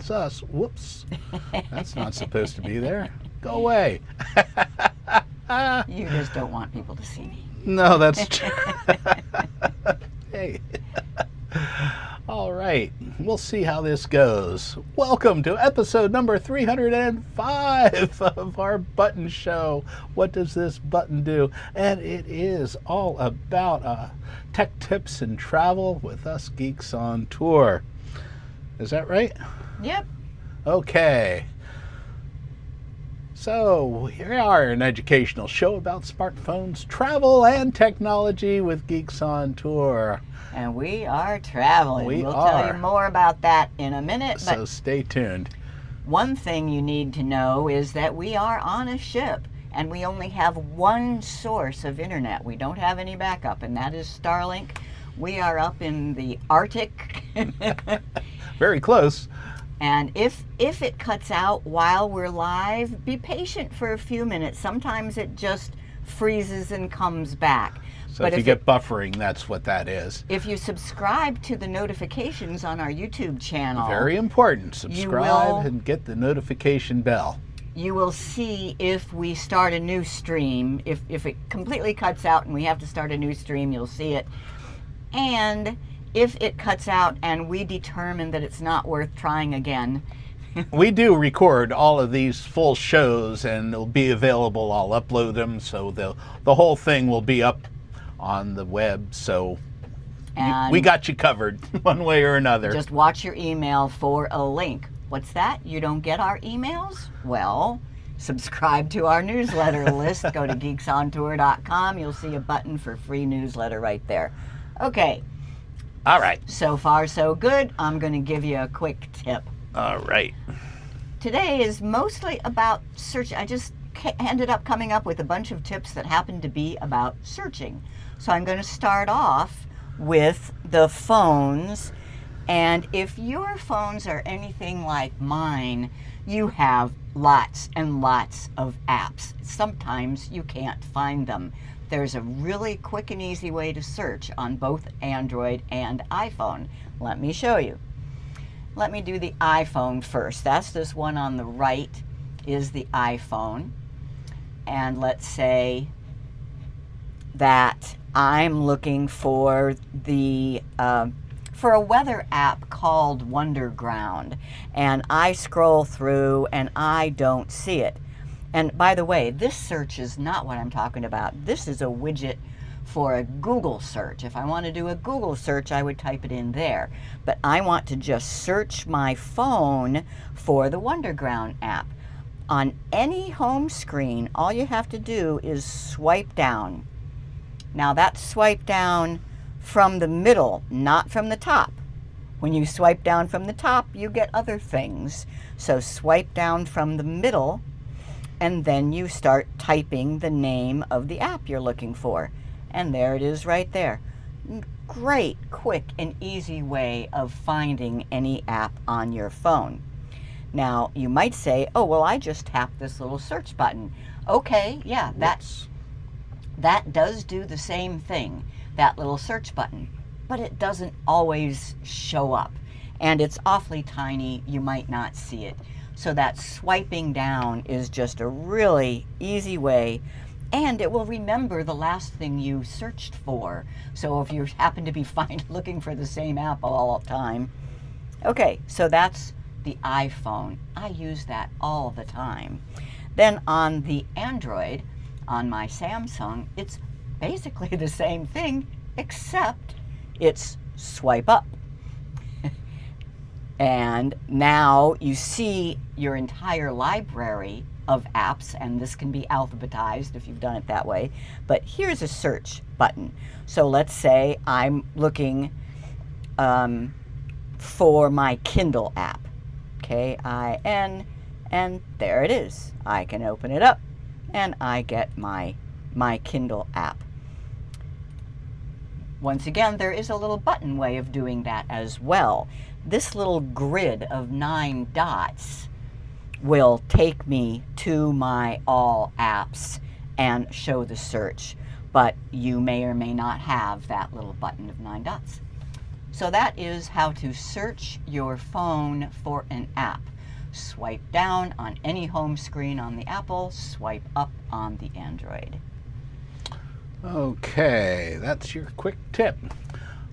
That's us. Whoops. That's not supposed to be there. Go away. You just don't want people to see me. No, that's true. Hey. All right. We'll see how this goes. Welcome to episode number 305 of our button show. What does this button do? And it is all about tech tips and travel with us geeks on tour. Is that right? Yep. Okay. So here we are, an educational show about smartphones, travel, and technology with Geeks on Tour. And we are traveling. We'll tell you more about that in a minute. So stay tuned. One thing you need to know is that we are on a ship, and we only have one source of internet. We don't have any backup, and that is Starlink. We are up in the Arctic. Very close. And if it cuts out while we're live, be patient for a few minutes. Sometimes it just freezes and comes back. So if you get buffering, that's what that is. If you subscribe to the notifications on our YouTube channel. Very important. Subscribe and get the notification bell. You will see if we start a new stream. If it completely cuts out and we have to start a new stream, you'll see it. And if it cuts out and we determine that it's not worth trying again. We do record all of these full shows and they'll be available. I'll upload them so the whole thing will be up on the web. So we got you covered one way or another. Just watch your email for a link. What's that? You don't get our emails? Well, subscribe to our newsletter list. Go to geeksontour.com. You'll see a button for free newsletter right there. Okay. All right. So far, so good. I'm going to give you a quick tip. All right. Today is mostly about search. I just ended up coming up with a bunch of tips that happen to be about searching. So I'm going to start off with the phones. And if your phones are anything like mine, you have lots and lots of apps. Sometimes you can't find them. There's a really quick and easy way to search on both Android and iPhone. Let me show you. Let me do the iPhone first. That's this one on the right is the iPhone. And let's say that I'm looking for for a weather app called Wonderground. And I scroll through and I don't see it. And by the way, this search is not what I'm talking about. This is a widget for a Google search. If I want to do a Google search, I would type it in there. But I want to just search my phone for the Wonderground app. On any home screen, all you have to do is swipe down. Now that's swipe down from the middle, not from the top. When you swipe down from the top, you get other things. So swipe down from the middle, and then you start typing the name of the app you're looking for. And there it is right there. Great, quick, and easy way of finding any app on your phone. Now, you might say, oh, well, I just tapped this little search button. Okay, yeah, that does do the same thing, that little search button. But it doesn't always show up. And it's awfully tiny, you might not see it. So that swiping down is just a really easy way, and it will remember the last thing you searched for. So if you happen to be looking for the same app all the time. Okay, so that's the iPhone. I use that all the time. Then on the Android, on my Samsung, it's basically the same thing, except it's swipe up. And now you see your entire library of apps, and this can be alphabetized if you've done it that way. But here's a search button. So let's say I'm looking for my Kindle app. K-I-N, and there it is. I can open it up, and I get my Kindle app. Once again, there is a little button way of doing that as well. This little grid of 9 dots will take me to my all apps and show the search, but you may or may not have that little button of 9 dots. So that is how to search your phone for an app. Swipe down on any home screen on the Apple, swipe up on the Android. Okay, that's your quick tip.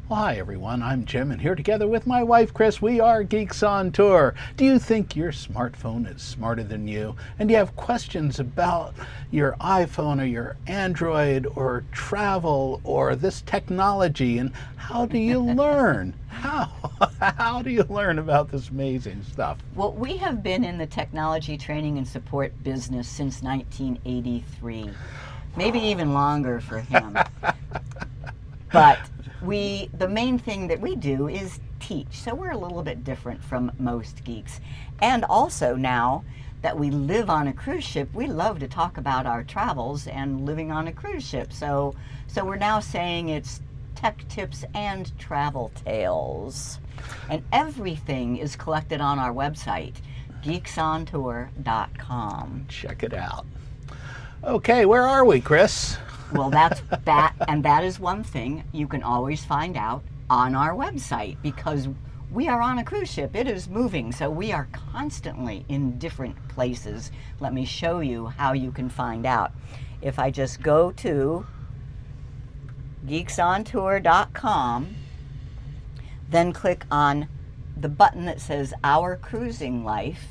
Well, hi everyone, I'm Jim, and here together with my wife Chris, we are Geeks on Tour. Do you think your smartphone is smarter than you? And do you have questions about your iPhone or your Android or travel or this technology? And how do you learn? How do you learn about this amazing stuff? Well, we have been in the technology training and support business since 1983. Maybe even longer for him. But the main thing that we do is teach. So we're a little bit different from most geeks. And also now that we live on a cruise ship, we love to talk about our travels and living on a cruise ship. So we're now saying it's tech tips and travel tales. And everything is collected on our website, geeksontour.com. Check it out. Okay, where are we, Chris? Well, that's that, and that is one thing you can always find out on our website, because we are on a cruise ship. It is moving, so we are constantly in different places. Let me show you how you can find out. If I just go to geeksontour.com, then click on the button that says Our Cruising Life,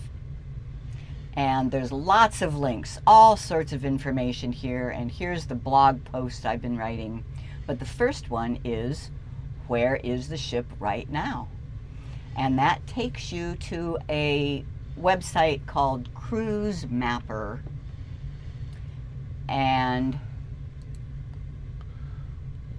and there's lots of links, all sorts of information here, and here's the blog post I've been writing. But the first one is, where is the ship right now? And that takes you to a website called Cruise Mapper. And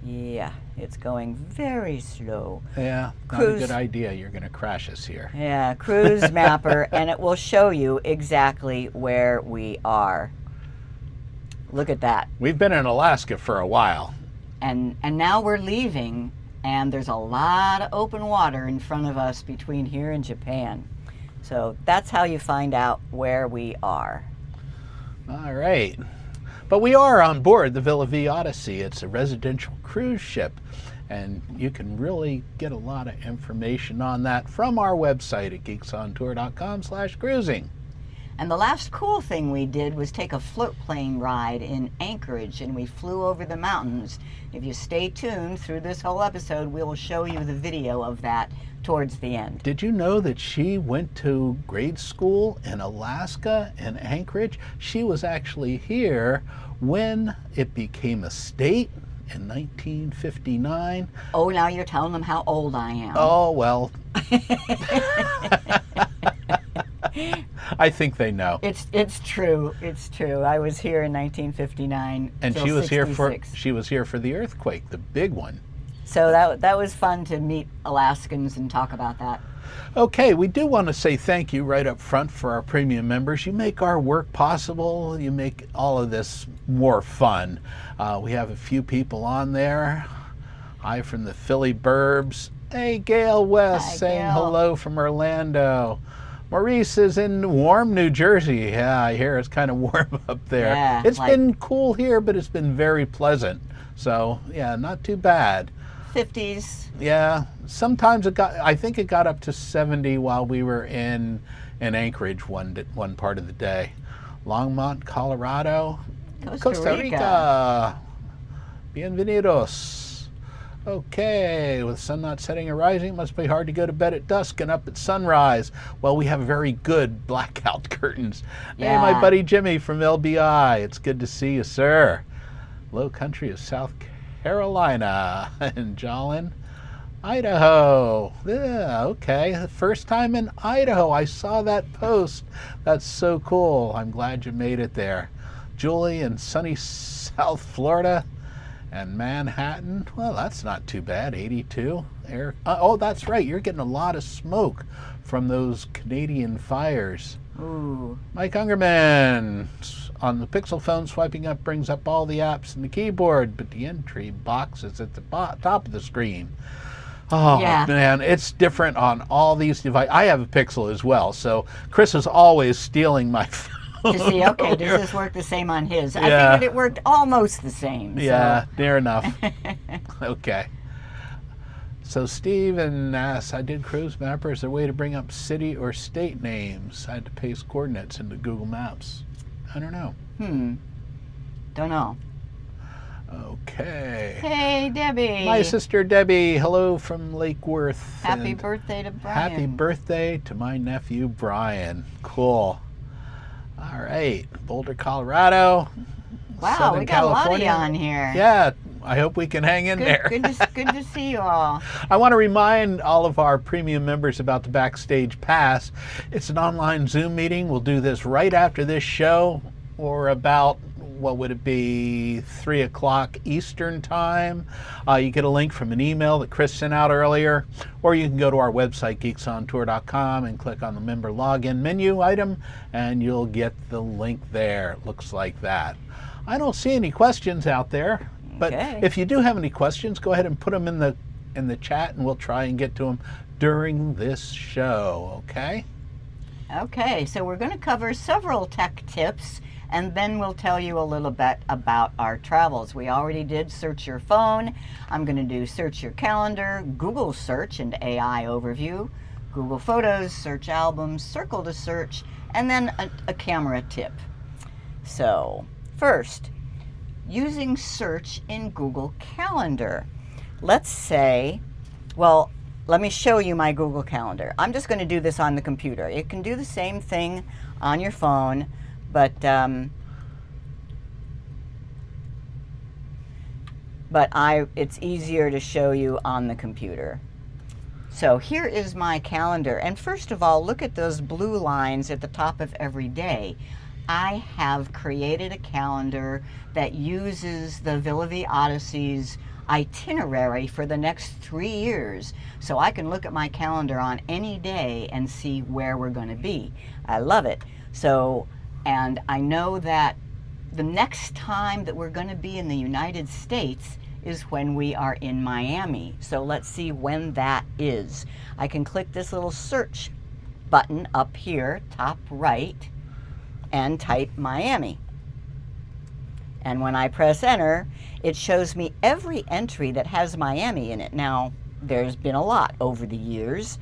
yeah, it's going very slow. Yeah, not a good idea. You're going to crash us here. Yeah, Cruise Mapper, and it will show you exactly where we are. Look at that. We've been in Alaska for a while. And now we're leaving, and there's a lot of open water in front of us between here and Japan. So that's how you find out where we are. All right. But we are on board the Villa V Odyssey. It's a residential cruise ship, and you can really get a lot of information on that from our website at geeksontour.com/cruising. And the last cool thing we did was take a float plane ride in Anchorage, and we flew over the mountains. If you stay tuned through this whole episode, we will show you the video of that towards the end. Did you know that she went to grade school in Alaska and Anchorage? She was actually here when it became a state in 1959. Oh, now you're telling them how old I am. Oh, well. I think they know. It's true. It's true. I was here in 1959. And she was here for the earthquake, the big one. So that was fun to meet Alaskans and talk about that. Okay, we do want to say thank you right up front for our premium members. You make our work possible. You make all of this more fun. We have a few people on there. Hi from the Philly Burbs. Hey, Gail West. Hi, saying Gail. Hello from Orlando. Maurice is in warm New Jersey. Yeah, I hear it's kind of warm up there. Yeah, it's been cool here, but it's been very pleasant. So, yeah, not too bad. 50s. Yeah, sometimes I think it got up to 70 while we were in Anchorage one part of the day. Longmont, Colorado. Costa Rica. Bienvenidos. Okay, with the sun not setting or rising, it must be hard to go to bed at dusk and up at sunrise. Well, we have very good blackout curtains. Yeah. Hey, my buddy Jimmy from LBI. It's good to see you, sir. Low country of South Carolina and Jolin, Idaho. Yeah, okay. The first time in Idaho. I saw that post. That's so cool. I'm glad you made it there. Julie in sunny South Florida and Manhattan. Well, that's not too bad. 82. Oh, that's right. You're getting a lot of smoke from those Canadian fires. Ooh. Mike Ungerman. On the Pixel phone, swiping up brings up all the apps in the keyboard, but the entry box is at the top of the screen. Oh, yeah. Man, it's different on all these devices. I have a Pixel as well, so Chris is always stealing my phone. To see, okay, does this work the same on his? I Yeah. figured it worked almost the same. Yeah, So. near enough. Okay. So Steven asks, I did Cruise Mapper. Is there a way to bring up city or state names? I had to paste coordinates into Google Maps. I don't know. Don't know. Okay. Hey, Debbie. My sister Debbie. Hello from Lake Worth. Happy birthday to Brian. Happy birthday to my nephew Brian. Cool. All right. Boulder, Colorado. Wow, Southern we got California. a lot on here. Yeah, I hope we can hang in there. Good to see you all. I want to remind all of our premium members about the Backstage Pass. It's an online Zoom meeting. We'll do this right after this show, or about, what would it be, 3 o'clock Eastern time. You get a link from an email that Chris sent out earlier, or you can go to our website, geeksontour.com, and click on the member login menu item, and you'll get the link there. It looks like that. I don't see any questions out there, but if you do have any questions, go ahead and put them in the chat, and we'll try and get to them during this show, okay? Okay, so we're going to cover several tech tips, and then we'll tell you a little bit about our travels. We already did Search Your Phone. I'm going to do Search Your Calendar, Google Search and AI Overview, Google Photos, Search Albums, Circle to Search, and then a camera tip. So, first, using search in Google Calendar. Let's say, well, let me show you my Google Calendar. I'm just going to do this on the computer. It can do the same thing on your phone, but it's easier to show you on the computer. So here is my calendar, and first of all, look at those blue lines at the top of every day. I have created a calendar that uses the Villa V Odyssey's itinerary for the next 3 years, so I can look at my calendar on any day and see where we're going to be. I love it. So, and I know that the next time that we're going to be in the United States is when we are in Miami. So let's see when that is. I can click this little search button up here, top right, and type Miami. And when I press enter, it shows me every entry that has Miami in it. Now, there's been a lot over the years.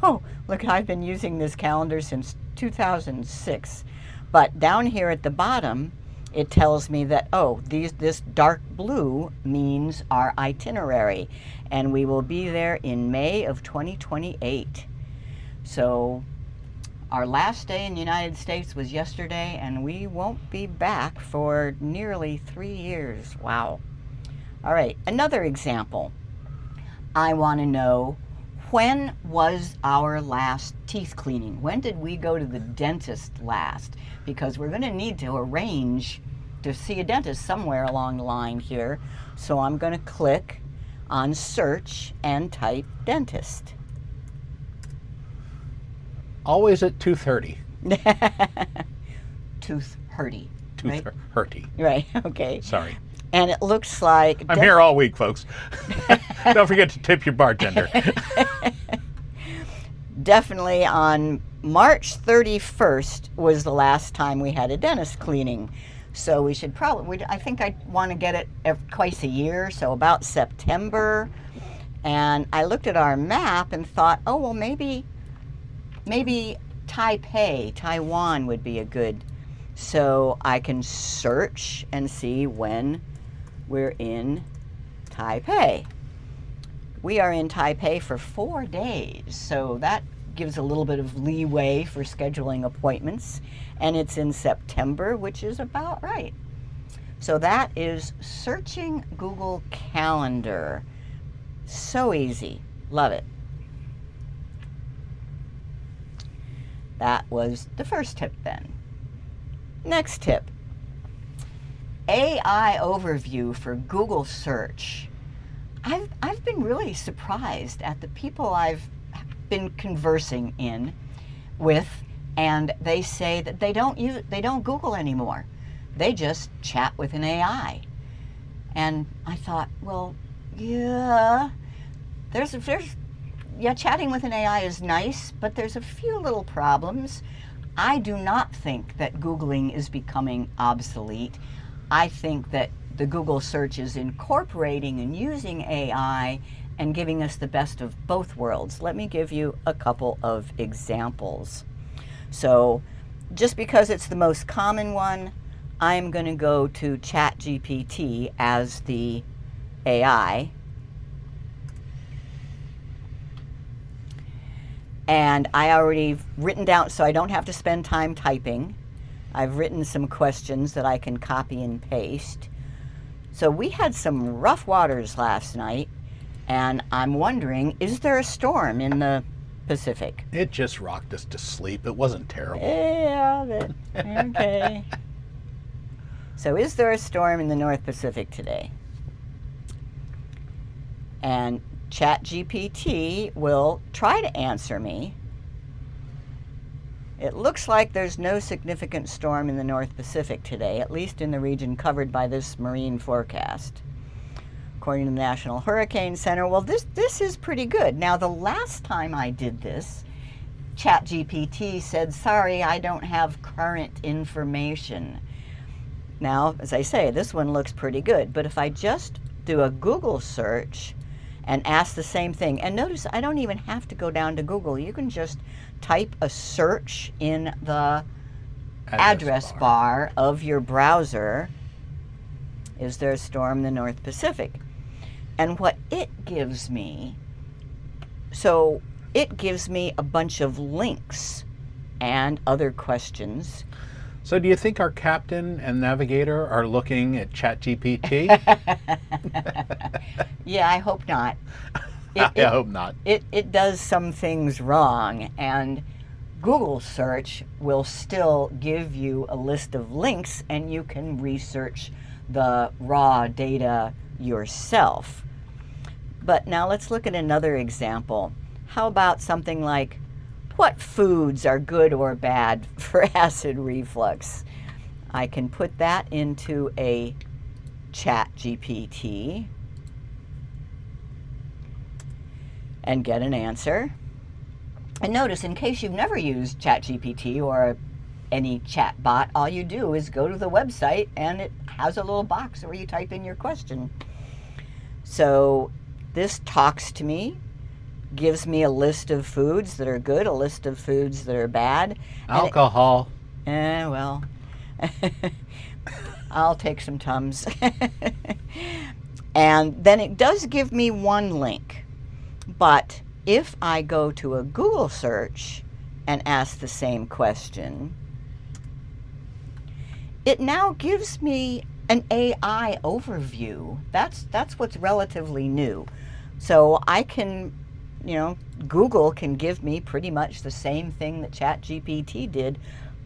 Oh, look, I've been using this calendar since 2006. But down here at the bottom, it tells me that, oh, this dark blue means our itinerary, and we will be there in May of 2028. So our last day in the United States was yesterday, and we won't be back for nearly 3 years. Wow. All right, another example. I want to know, when was our last teeth cleaning? When did we go to the dentist last? Because we're going to need to arrange to see a dentist somewhere along the line here. So I'm going to click on search and type dentist. Always at 2:30. Tooth hurty. Tooth hurty. Right, okay. Sorry. And it looks like... I'm here all week, folks. Don't forget to tip your bartender. Definitely on March 31st was the last time we had a dentist cleaning. So we should probably, I think I want to get it twice a year, so about September. And I looked at our map and thought, oh, well, maybe Taipei, Taiwan would be a good. So I can search and see when we're in Taipei. We are in Taipei for 4 days, so that gives a little bit of leeway for scheduling appointments. And it's in September, which is about right. So that is searching Google Calendar. So easy. Love it. That was the first tip then. Next tip. AI overview for Google search. I've been really surprised at the people I've been conversing with, and they say that they don't Google anymore. They just chat with an AI. And I thought, well, yeah, chatting with an AI is nice, but there's a few little problems. I do not think that Googling is becoming obsolete. I think that the Google search is incorporating and using AI, and giving us the best of both worlds. Let me give you a couple of examples. So just because it's the most common one, I'm going to go to ChatGPT as the AI. And I already written down, so I don't have to spend time typing. I've written some questions that I can copy and paste. So we had some rough waters last night, and I'm wondering, is there a storm in the Pacific? It just rocked us to sleep. It wasn't terrible. Yeah, okay. So is there a storm in the North Pacific today? And ChatGPT will try to answer me. It looks like there's no significant storm in the North Pacific today, at least in the region covered by this marine forecast. According to the National Hurricane Center, well, this is pretty good. Now, the last time I did this, ChatGPT said, sorry, I don't have current information. Now, as I say, this one looks pretty good, but if I just do a Google search and ask the same thing, and notice I don't even have to go down to Google. You can just type a search in the address bar of your browser. Is there a storm in the North Pacific? And what it gives me, so it gives me a bunch of links and other questions. So do you think our captain and navigator are looking at ChatGPT? Yeah, I hope not. I hope not. It does some things wrong, and Google search will still give you a list of links, and you can research the raw data yourself. But now let's look at another example. How about something like, what foods are good or bad for acid reflux? I can put that into a ChatGPT and get an answer. And notice, in case you've never used ChatGPT or any chat bot, all you do is go to the website and it has a little box where you type in your question. So this talks to me, gives me a list of foods that are good, a list of foods that are bad. Alcohol. Well, I'll take some Tums. And then it does give me one link. But if I go to a Google search and ask the same question, it now gives me an AI overview. That's what's relatively new. So I can, Google can give me pretty much the same thing that ChatGPT did,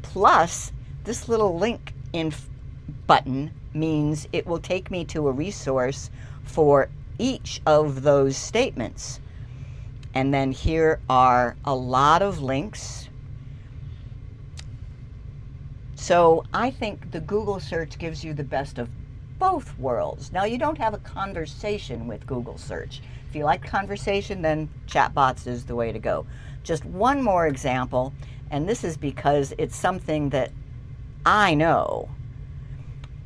plus this little link in button means it will take me to a resource for each of those statements. And then here are a lot of links. So I think the Google search gives you the best of both worlds. Now, you don't have a conversation with Google search. If you like conversation, then chatbots is the way to go. Just one more example, and this is because it's something that I know.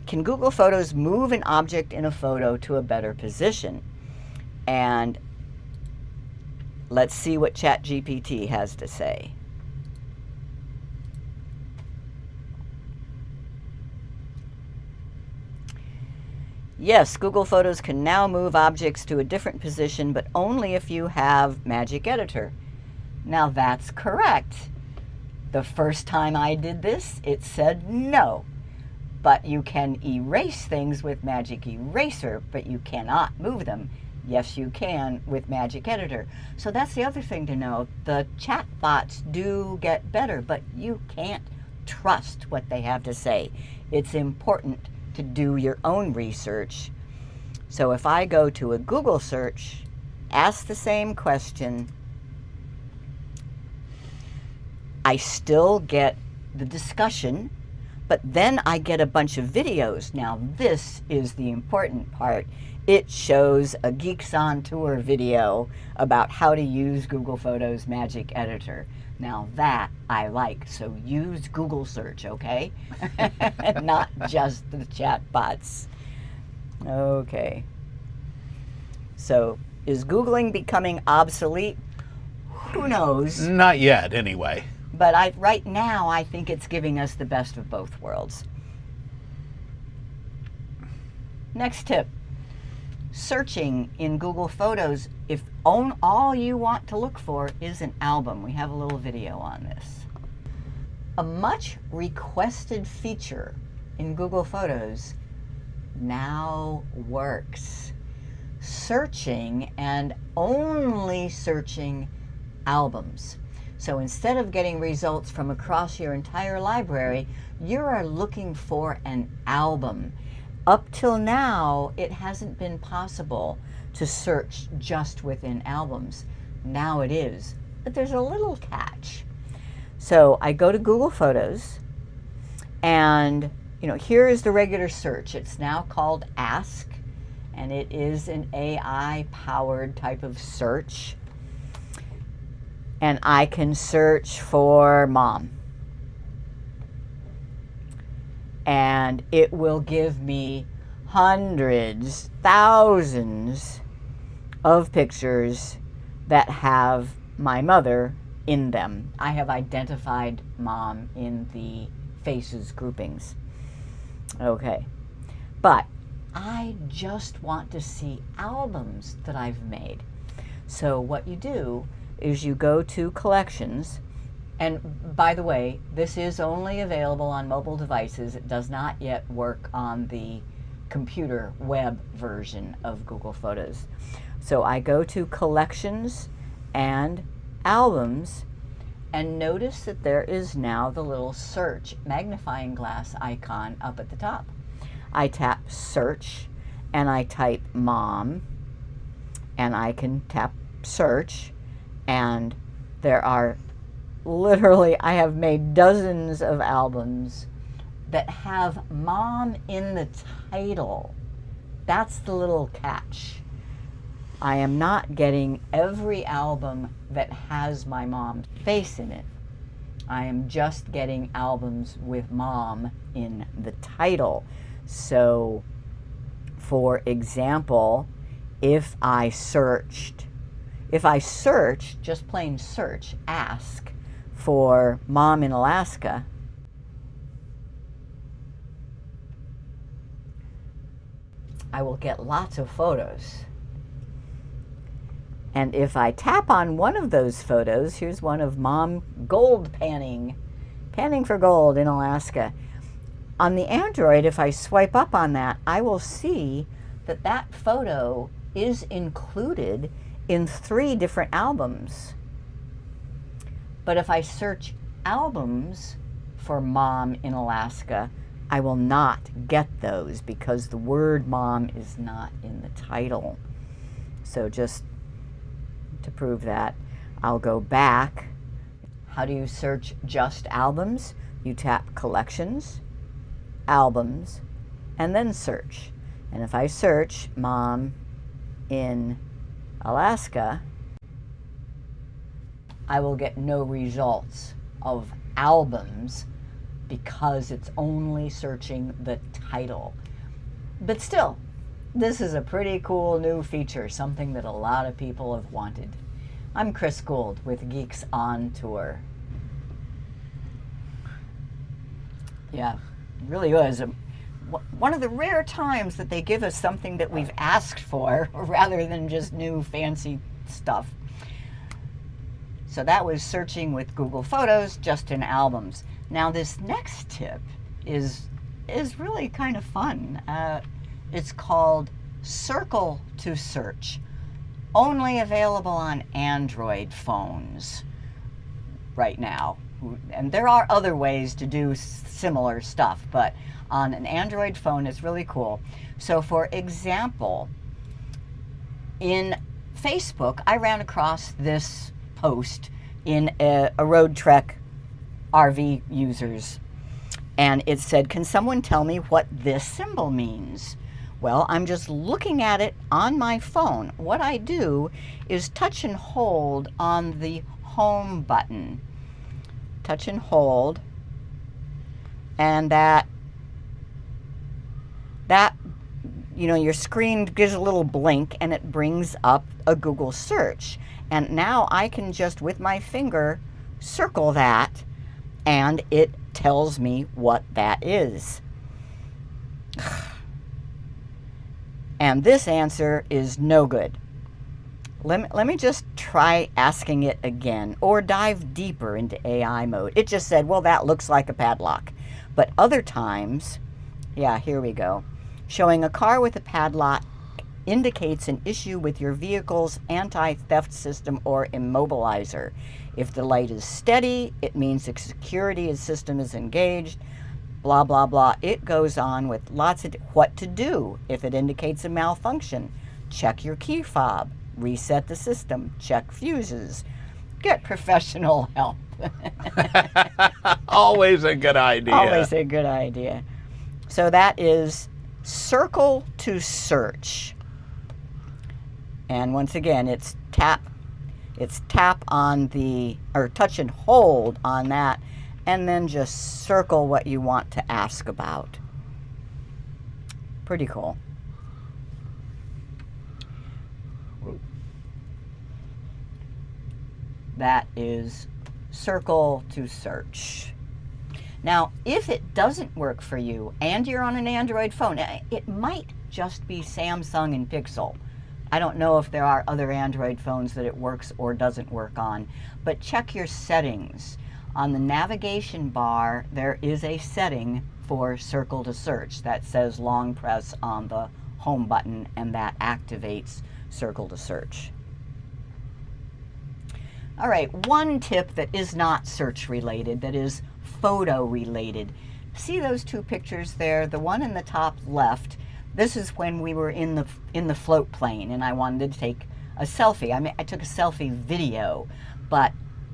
Can Google Photos move an object in a photo to a better position? And let's see what ChatGPT has to say. Yes, Google Photos can now move objects to a different position, but only if you have Magic Editor. Now that's correct. The first time I did this, it said no. But you can erase things with Magic Eraser, but you cannot move them. Yes, you can with Magic Editor. So that's the other thing to know. The chatbots do get better, but you can't trust what they have to say. It's important to do your own research. So if I go to a Google search, ask the same question, I still get the discussion, but then I get a bunch of videos. Now this is the important part. It shows a Geeks on Tour video about how to use Google Photos Magic Editor. Now that I like, so use Google search, okay? Not just the chat bots. Okay. So Is Googling becoming obsolete? Who knows? Not yet, anyway. But right now, I think it's giving us the best of both worlds. Next tip. Searching in Google Photos, if all you want to look for is an album. We have a little video on this. A much requested feature in Google Photos now works. Searching, and only searching, albums. So instead of getting results from across your entire library, you are looking for an album. Up till now, it hasn't been possible to search just within albums. Now it is, but there's a little catch. So I go to Google Photos, and here is the regular search. It's now called Ask, and it is an AI-powered type of search. And I can search for mom. And it will give me hundreds, thousands of pictures that have my mother in them. I have identified mom in the faces groupings. Okay. But I just want to see albums that I've made. So what you do is you go to collections, and by the way, this is only available on mobile devices. It does not yet work on the computer web version of Google Photos. So I go to collections and albums, and notice that there is now the little search magnifying glass icon up at the top. I tap search and I type mom, and I can tap search, and there are literally, I have made dozens of albums that have mom in the title. That's the little catch. I am not getting every album that has my mom's face in it. I am just getting albums with mom in the title. So, for example, if I searched, just plain search, ask for mom in Alaska, I will get lots of photos. And if I tap on one of those photos, here's one of mom gold panning for gold in Alaska. On the Android, if I swipe up on that, I will see that that photo is included in 3 different albums. But if I search albums for mom in Alaska, I will not get those because the word mom is not in the title. So just to prove that, I'll go back. How do you search just albums? You tap collections, albums, and then search. And if I search mom in Alaska, I will get no results of albums because it's only searching the title. But still, this is a pretty cool new feature, something that a lot of people have wanted. I'm Chris Gould with Geeks on Tour. Yeah, it really was one of the rare times that they give us something that we've asked for rather than just new fancy stuff. So that was searching with Google Photos just in albums. Now this next tip is really kind of fun. It's called Circle to Search. Only available on Android phones right now. And there are other ways to do similar stuff, but on an Android phone it's really cool. So for example, in Facebook, I ran across this post in a Road Trek RV users, and it said, can someone tell me what this symbol means? Well, I'm just looking at it on my phone. What I do is touch and hold on the home button. Touch and hold, and that your screen gives a little blink and it brings up a Google search. And now I can just, with my finger, circle that, and it tells me what that is. And this answer is no good. Let me just try asking it again, or dive deeper into AI mode. It just said, well, that looks like a padlock. But other times, yeah, here we go. Showing a car with a padlock indicates an issue with your vehicle's anti-theft system or immobilizer. If the light is steady, it means the security system is engaged. Blah, blah, blah. It goes on with lots of what to do if it indicates a malfunction. Check your key fob. Reset the system. Check fuses. Get professional help. Always a good idea. Always a good idea. So that is circle to search. And once again, it's tap on the, or touch and hold on that, and then just circle what you want to ask about. Pretty cool. That is circle to search. Now, if it doesn't work for you and you're on an Android phone, it might just be Samsung and Pixel. I don't know if there are other Android phones that it works or doesn't work on, but check your settings. On the navigation bar, there is a setting for circle to search that says long press on the home button, and that activates circle to search. All right, one tip that is not search related, that is photo related. See those two pictures there? The one in the top left, this is when we were in the float plane and I wanted to take a selfie. I took a selfie video, but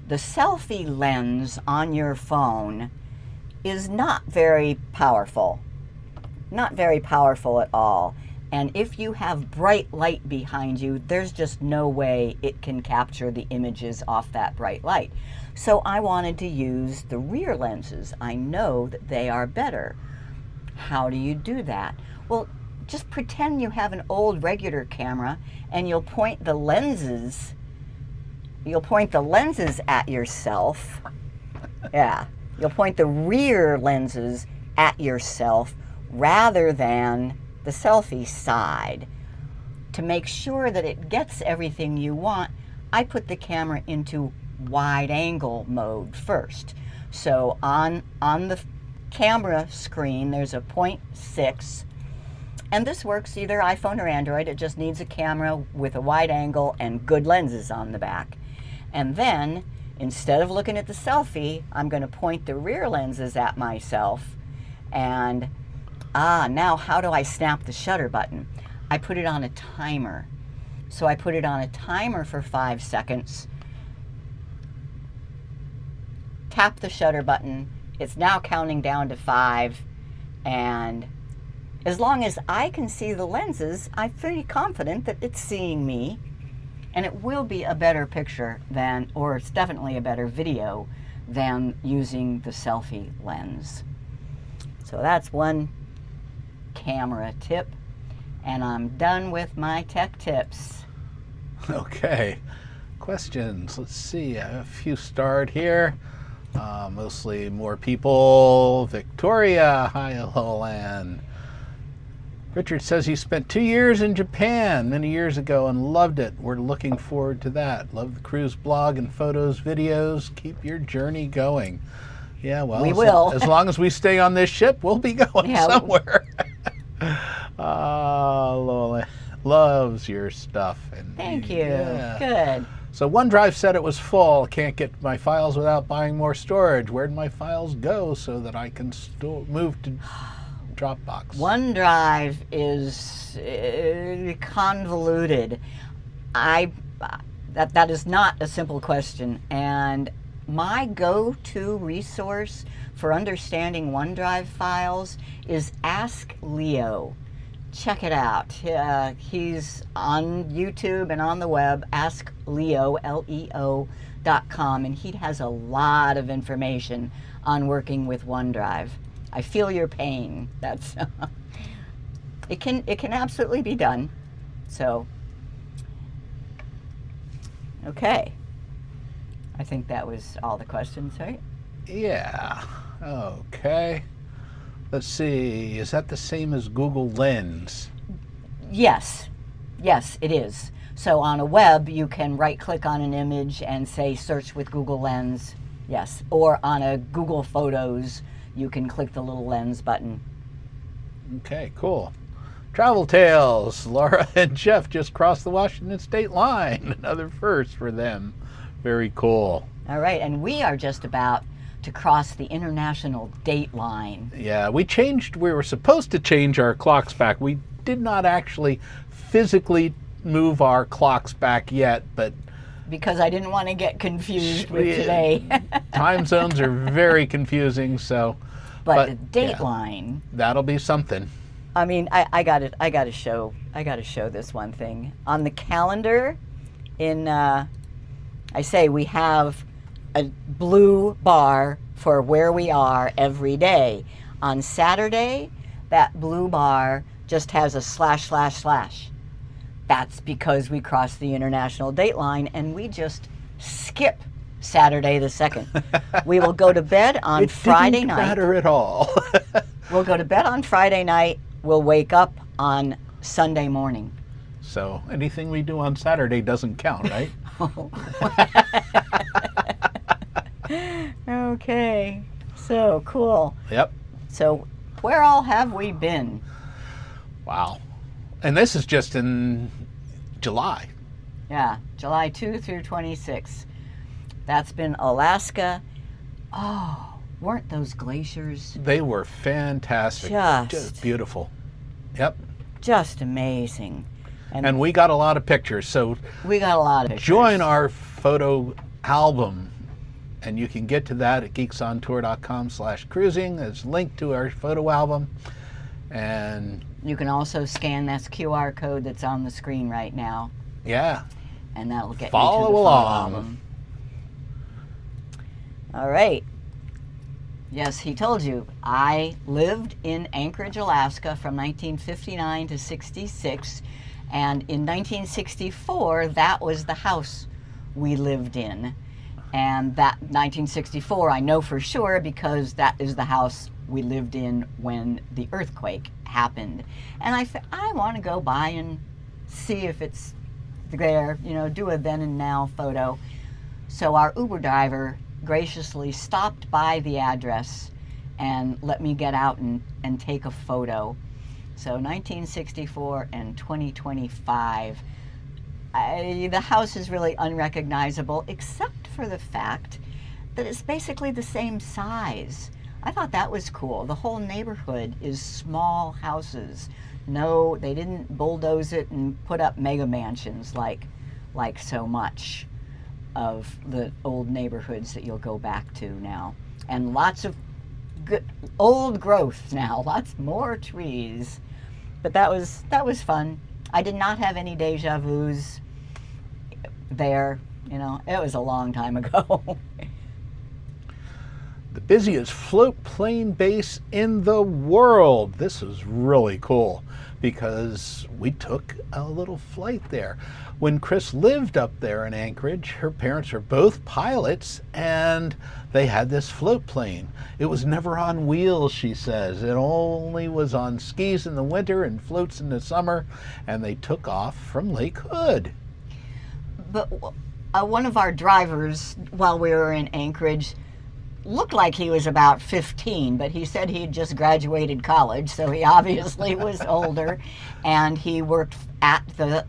the selfie lens on your phone is not very powerful. Not very powerful at all. And if you have bright light behind you, there's just no way it can capture the images off that bright light. So I wanted to use the rear lenses. I know that they are better. How do you do that? Well, just pretend you have an old regular camera and you'll point the lenses at yourself. Yeah, you'll point the rear lenses at yourself rather than the selfie side. To make sure that it gets everything you want, I put the camera into wide angle mode first. So on the camera screen, there's a 0.6, and this works either iPhone or Android. It just needs a camera with a wide angle and good lenses on the back. And then, instead of looking at the selfie, I'm going to point the rear lenses at myself. And now how do I snap the shutter button? I put it on a timer. So I put it on a timer for 5 seconds. Tap the shutter button. It's now counting down to 5. And as long as I can see the lenses, I'm pretty confident that it's seeing me. And it will be a better picture than, or it's definitely a better video than using the selfie lens. So that's one camera tip. And I'm done with my tech tips. Okay. Questions. Let's see. I have a few starred here. Mostly more people. Victoria, hi, Lolan. Richard says he spent 2 years in Japan many years ago and loved it. We're looking forward to that. Love the cruise blog and photos, videos. Keep your journey going. Yeah, well, we will. As long as we stay on this ship, we'll be going somewhere. Lola loves your stuff. And thank you. Yeah. Good. So OneDrive said it was full. Can't get my files without buying more storage. Where'd my files go so that I can move to Dropbox? OneDrive is convoluted. That is not a simple question. And my go-to resource for understanding OneDrive files is Ask Leo. Check it out. He's on YouTube and on the web, AskLeo, Leo.com, and he has a lot of information on working with OneDrive. I feel your pain. That's it can absolutely be done. So, okay. I think that was all the questions, right? Yeah. Okay. Let's see. Is that the same as Google Lens? Yes. Yes, it is. So on a web, you can right-click on an image and say search with Google Lens. Yes. Or on a Google Photos, you can click the little lens button. Okay, cool. Travel Tales. Laura and Jeff just crossed the Washington state line. Another first for them. Very cool. All right, and we are just about to cross the international date line. Yeah, we were supposed to change our clocks back. We did not actually physically move our clocks back yet, but because I didn't want to get confused with today. Time zones are very confusing, so. But the date line. That'll be something. I mean, I got to show this one thing on the calendar. I say we have a blue bar for where we are every day. On Saturday, that blue bar just has a ///. That's because we crossed the international date line and we just skip Saturday the 2nd. We will go to bed on Friday night. It didn't matter at all. We'll go to bed on Friday night. We'll wake up on Sunday morning. So anything we do on Saturday doesn't count, right? Okay. So cool. Yep. So where all have we been? Wow. And this is just in July. Yeah, July 2 through 26. That's been Alaska. Oh, weren't those glaciers? They were fantastic. Just beautiful. Yep. Just amazing. And we got a lot of pictures, so we got a lot of pictures. Join our photo album, and you can get to that at geeksontour.com/cruising. There's a link to our photo album, and you can also scan this QR code that's on the screen right now. Yeah. And that'll get follow you to the along. photo album. All right. Yes, he told you. I lived in Anchorage, Alaska from 1959 to 66. And in 1964, that was the house we lived in. And that 1964, I know for sure because that is the house we lived in when the earthquake happened. And I want to go by and see if it's there, do a then and now photo. So our Uber driver graciously stopped by the address and let me get out and take a photo. So 1964 and 2025. The house is really unrecognizable except for the fact that it's basically the same size. I thought that was cool. The whole neighborhood is small houses. No, they didn't bulldoze it and put up mega mansions like so much of the old neighborhoods that you'll go back to now. And lots of good old growth now, lots more trees. But that was fun. I did not have any deja vus there. It was a long time ago. The busiest float plane base in the world. This is really cool because we took a little flight there. When Chris lived up there in Anchorage, her parents are both pilots and they had this float plane. It was never on wheels, she says. It only was on skis in the winter and floats in the summer, and they took off from Lake Hood. But one of our drivers, while we were in Anchorage, looked like he was about 15, but he said he'd just graduated college, so he obviously was older, and he worked at at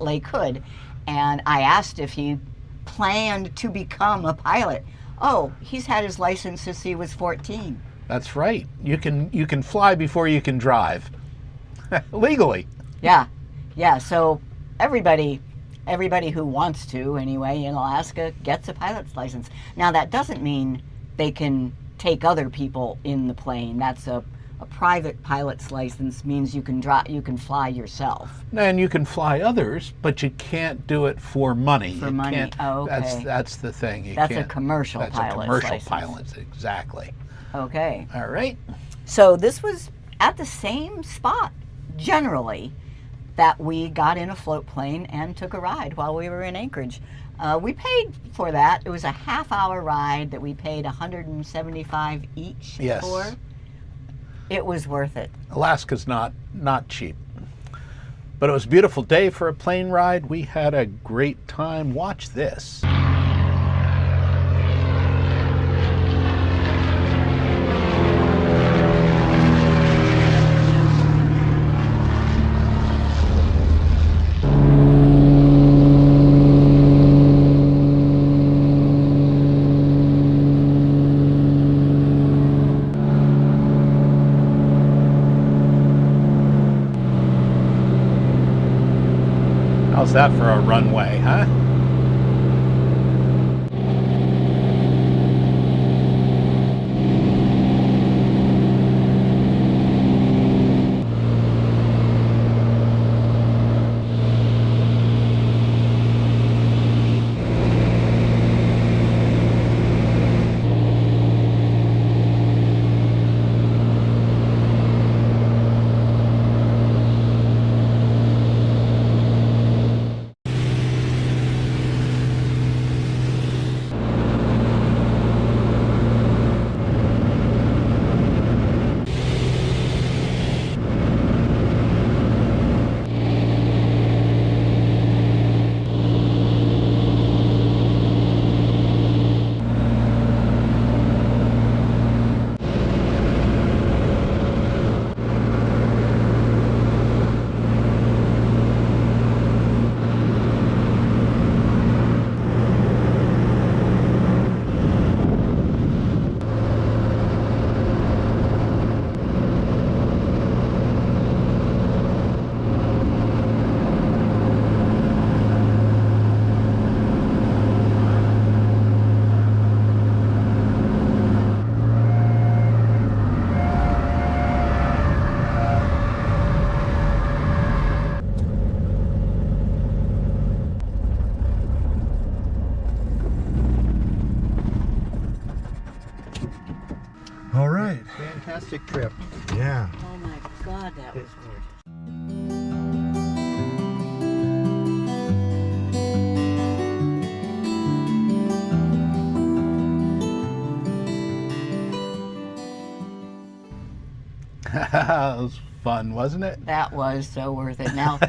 Lake Hood. And I asked if he planned to become a pilot. Oh, he's had his license since he was 14. That's right. You can fly before you can drive. Legally. Yeah. So everybody who wants to, anyway, in Alaska gets a pilot's license. Now, that doesn't mean they can take other people in the plane. That's a private pilot's license means you can fly yourself. And you can fly others, but you can't do it for money. For money. Oh, okay. That's the thing. That's a commercial pilot's license. That's a commercial pilot, exactly. Okay. All right. So this was at the same spot, generally, that we got in a float plane and took a ride while we were in Anchorage. We paid for that. It was a half-hour ride that we paid $175 each Yes. for. It was worth it. Alaska's not cheap. But it was a beautiful day for a plane ride. We had a great time. Watch this. How's that for a runway, huh? All right. Fantastic trip. Yeah. Oh my God, that was weird. That was fun, wasn't it? That was so worth it. Now,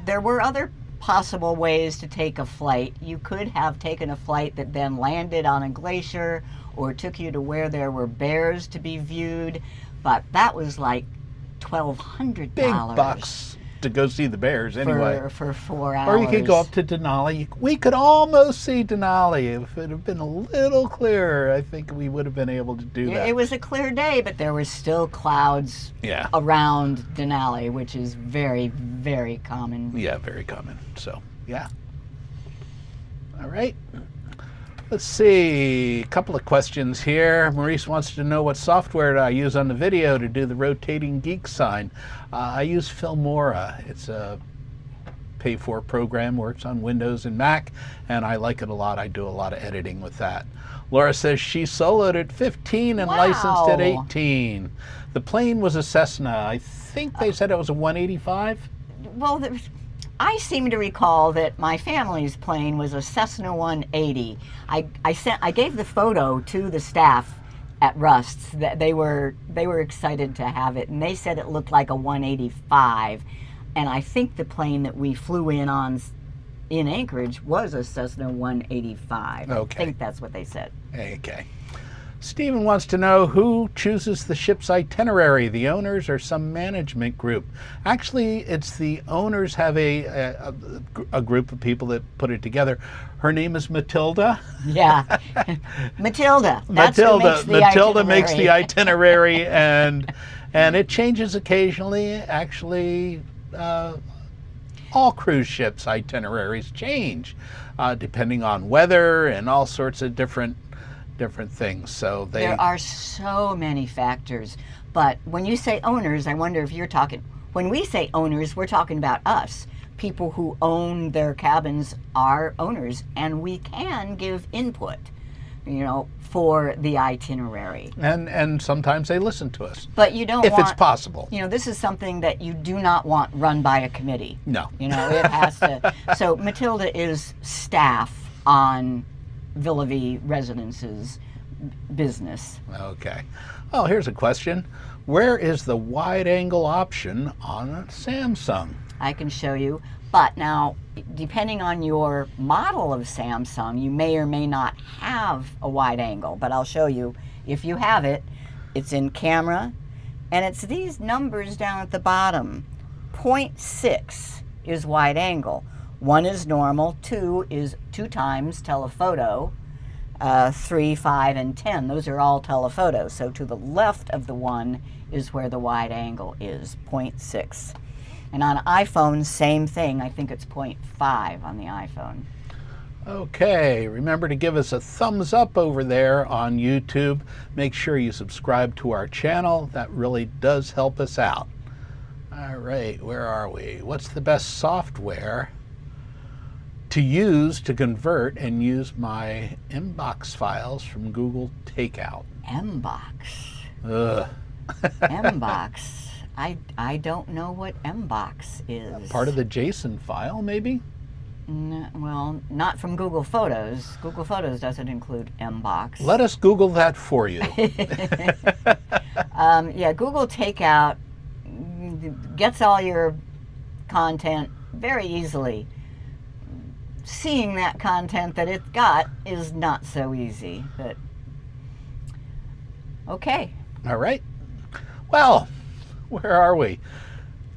there were other possible ways to take a flight. You could have taken a flight that then landed on a glacier or took you to where there were bears to be viewed, but that was like $1,200. Big bucks to go see the bears anyway. For 4 hours. Or you could go up to Denali. We could almost see Denali. If it had been a little clearer, I think we would have been able to do that. It was a clear day, but there was still clouds Yeah. around Denali, which is very, very common. Yeah, very common. So, yeah. All right. Let's see. A couple of questions here. Maurice wants to know what software do I use on the video to do the rotating geek sign. I use Filmora. It's a pay-for program, works on Windows and Mac, and I like it a lot. I do a lot of editing with that. Laura says she soloed at 15 and licensed at 18. The plane was a Cessna. I think they said it was a 185. Well, I seem to recall that my family's plane was a Cessna 180. I gave the photo to the staff at Rust's. That they were excited to have it, and they said it looked like a 185. And I think the plane that we flew in on in Anchorage was a Cessna 185. Okay. I think that's what they said. Okay. Stephen wants to know who chooses the ship's itinerary, the owners or some management group. Actually, it's the owners have a group of people that put it together. Her name is Matilda. Yeah. Matilda. That's who makes the Matilda makes the itinerary. itinerary, and it changes occasionally. Actually, all cruise ships' itineraries change depending on weather and all sorts of different things. So there are so many factors. But when you say owners, I wonder if you're talking, when we say owners, we're talking about us. People who own their cabins are owners, and we can give input for the itinerary. And sometimes they listen to us. But you don't if want, it's possible. This is something that you do not want run by a committee. No. It has to. So Matilda is staff on Villa V Residence's business. Okay. Oh, here's a question. Where is the wide angle option on a Samsung? I can show you. But now, depending on your model of Samsung, you may or may not have a wide angle. But I'll show you. If you have it, it's in camera. And it's these numbers down at the bottom. 0.6 is wide angle. 1 is normal. 2 is 2 times telephoto. 3, 5, and 10. Those are all telephotos. So to the left of the 1 is where the wide angle is, 0.6. And on iPhone, same thing. I think it's 0.5 on the iPhone. Okay, remember to give us a thumbs up over there on YouTube. Make sure you subscribe to our channel. That really does help us out. All right, where are we? What's the best software to use to convert and use my inbox files from Google Takeout? Mbox. Ugh. Mbox. I don't know what Mbox is. Part of the JSON file, maybe? No, well, not from Google Photos. Google Photos doesn't include Mbox. Let us Google that for you. Yeah, Google Takeout gets all your content very easily. Seeing that content that it got is not so easy, but okay. All right. Well, where are we?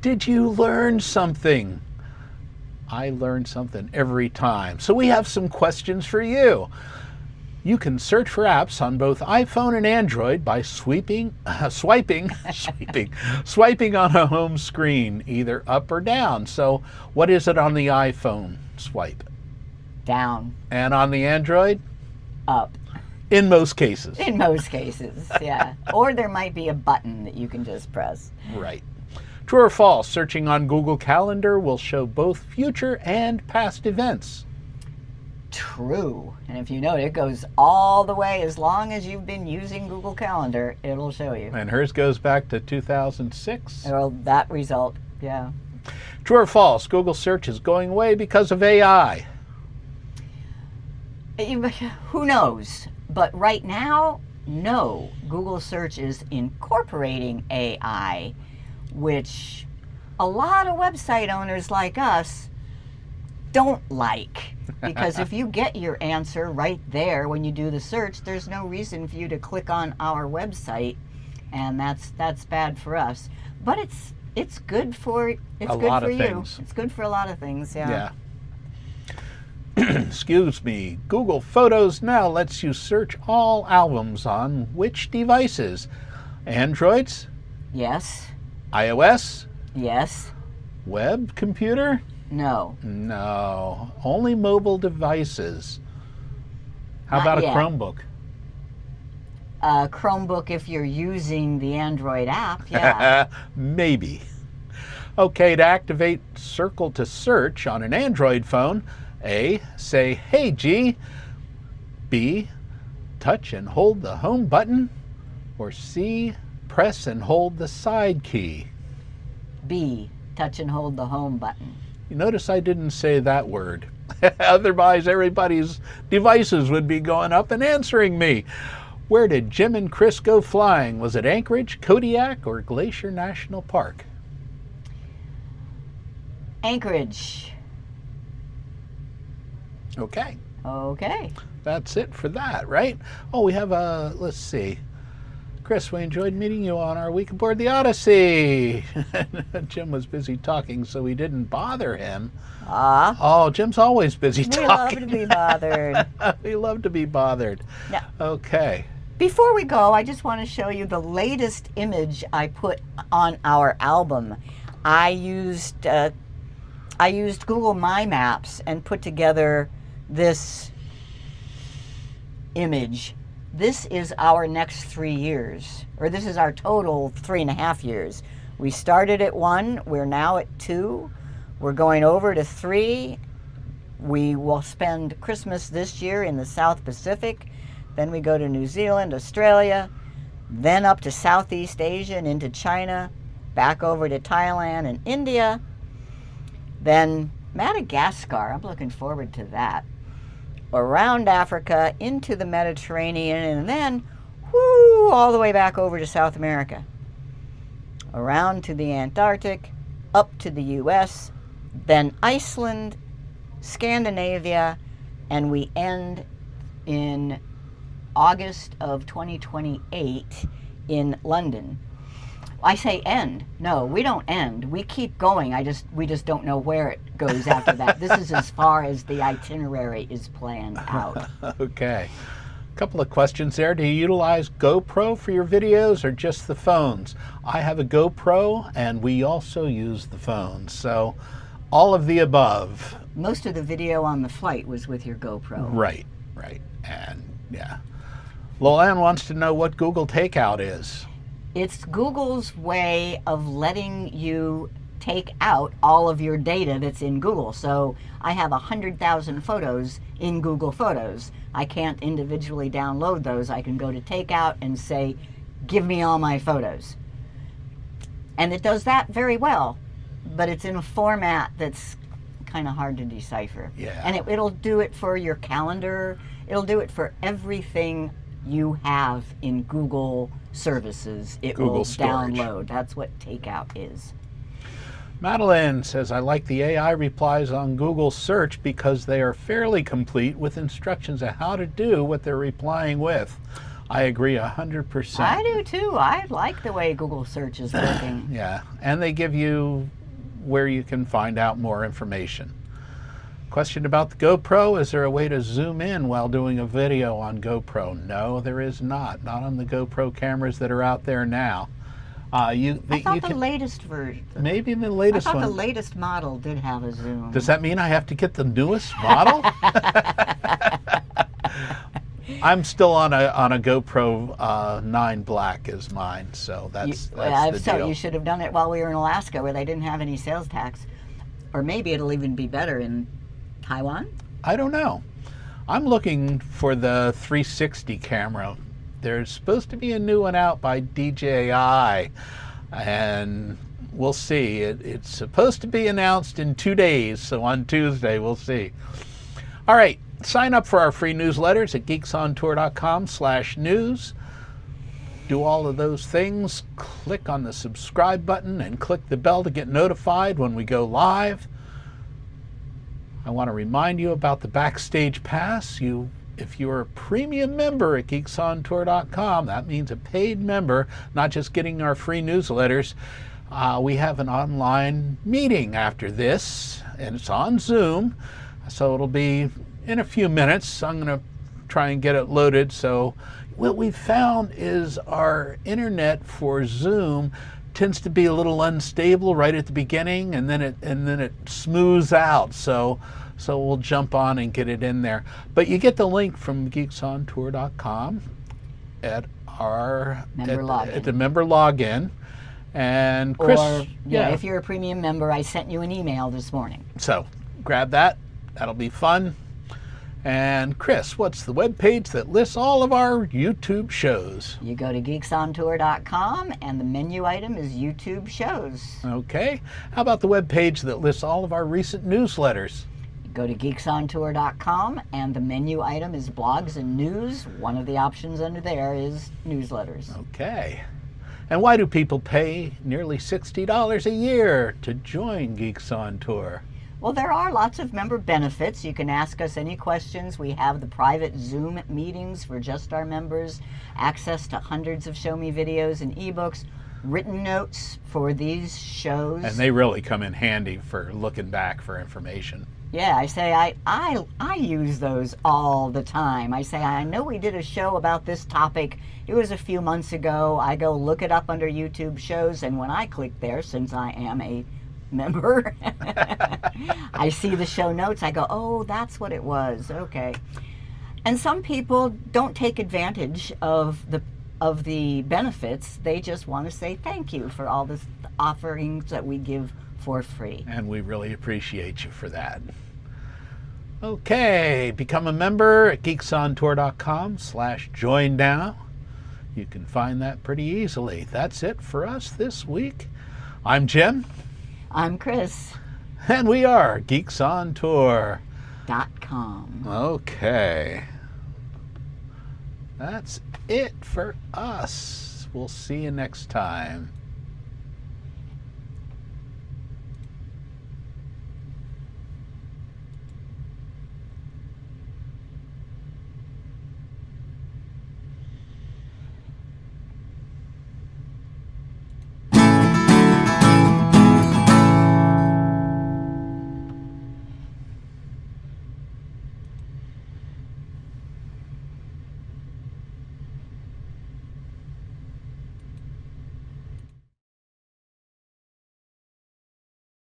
Did you learn something? I learn something every time. So we have some questions for you. You can search for apps on both iPhone and Android by swiping on a home screen, either up or down. So what is it on the iPhone? Swipe. Down. And on the Android? Up. In most cases. In most cases, yeah. Or there might be a button that you can just press. Right. True or false, searching on Google Calendar will show both future and past events. True. And if you note, it goes all the way as long as you've been using Google Calendar, it'll show you. And hers goes back to 2006. Well, that result, yeah. True or false, Google search is going away because of AI. Who knows? But right now, no. Google search is incorporating AI, which a lot of website owners like us don't like. Because if you get your answer right there when you do the search, there's no reason for you to click on our website, and that's bad for us. But it's good for you. Things. It's good for a lot of things. Yeah. Excuse me. Google Photos now lets you search all albums on which devices? Androids? Yes. iOS? Yes. Web computer? No. No. Only mobile devices. How Not about yet. a Chromebook? Chromebook if you're using the Android app, yeah. Maybe. Okay, to activate Circle to Search on an Android phone, A, say, "Hey G." B, touch and hold the home button. Or C, press and hold the side key. B, touch and hold the home button. You notice I didn't say that word. Otherwise, everybody's devices would be going up and answering me. Where did Jim and Chris go flying? Was it Anchorage, Kodiak, or Glacier National Park? Anchorage. Okay. Okay. That's it for that, right? Oh, we have a, let's see. Chris, we enjoyed meeting you on our week aboard the Odyssey. Jim was busy talking, so we didn't bother him. Ah. Oh, Jim's always busy We talking. love to be bothered. We love to be bothered. Now, Okay. before we go, I just want to show you the latest image I put on our album. I used Google My Maps and put together this image. This is our next 3 years, or this is our total 3.5 years. We started at 1, we're now at 2, we're going over to 3. We will spend Christmas this year in the South Pacific. then we go to New Zealand, Australia, then up to Southeast Asia and into China, back over to Thailand and India, then Madagascar, I'm looking forward to that, around Africa, into the Mediterranean, and then whoo, all the way back over to South America, around to the Antarctic, up to the US, then Iceland, Scandinavia, and we end in August of 2028 in London. I say end. No, we don't end. We keep going. We just don't know where it goes after that. This is as far as the itinerary is planned out. Okay. A couple of questions there. Do you utilize GoPro for your videos or just the phones? I have a GoPro and we also use the phones. So all of the above. Most of the video on the flight was with your GoPro. Right, right. And yeah. Lolan wants to know what Google Takeout is. It's Google's way of letting you take out all of your data that's in Google. So I have 100,000 photos in Google Photos. I can't individually download those. I can go to Takeout and say, give me all my photos. And it does that very well, but it's in a format that's kind of hard to decipher. Yeah. And it'll do it for your calendar. It'll do it for everything you have in Google services. It Google will storage. download. That's what Takeout is. Madeline says, I like the AI replies on Google search because they are fairly complete with instructions on how to do what they're replying with. I agree 100%. I do too. I like the way Google search is working. Yeah, and they give you where you can find out more information. Question about the GoPro, is there a way to zoom in while doing a video on GoPro? No, there is not. Not on the GoPro cameras that are out there now. I thought the latest version. Maybe the latest I thought one. the latest model did have a zoom. Does that mean I have to get the newest model? I'm still on a GoPro 9 Black is mine, so that's the deal. You should have done it while we were in Alaska where they didn't have any sales tax. Or maybe it'll even be better in Taiwan? I don't know. I'm looking for the 360 camera. There's supposed to be a new one out by DJI, and we'll see. It's supposed to be announced in 2 days, so on Tuesday we'll see. All right, sign up for our free newsletters at geeksontour.com/news. Do all of those things. Click on the subscribe button and click the bell to get notified when we go live. I want to remind you about the Backstage Pass. If you're a premium member at geeksontour.com, that means a paid member, not just getting our free newsletters. We have an online meeting after this, and it's on Zoom, so it'll be in a few minutes. I'm going to try and get it loaded. So what we've found is our internet for Zoom tends to be a little unstable right at the beginning, and then it smooths out. So we'll jump on and get it in there. But you get the link from geeksontour.com at our at the member login. And Chris, if you're a premium member, I sent you an email this morning. So grab that. That'll be fun. And Chris, what's the web page that lists all of our YouTube shows? You go to geeksontour.com and the menu item is YouTube shows. Okay. How about the web page that lists all of our recent newsletters? You go to geeksontour.com and the menu item is blogs and news. One of the options under there is newsletters. Okay. And why do people pay nearly $60 a year to join Geeks on Tour? Well, there are lots of member benefits. You can ask us any questions. We have the private Zoom meetings for just our members, access to hundreds of Show Me videos and ebooks, written notes for these shows. And they really come in handy for looking back for information. Yeah, I say I use those all the time. I say, I know we did a show about this topic. It was a few months ago. I go look it up under YouTube shows, and when I click there, since I am a member, I see the show notes. I go, oh, that's what it was. Okay. And some people don't take advantage of the benefits. They just want to say thank you for all the offerings that we give for free. And we really appreciate you for that. Okay, become a member at geeksontour.com/join now. You can find that pretty easily. That's it for us this week. I'm Jim. I'm Chris. And we are Geeks on Tour. .com. Okay. That's it for us. We'll see you next time.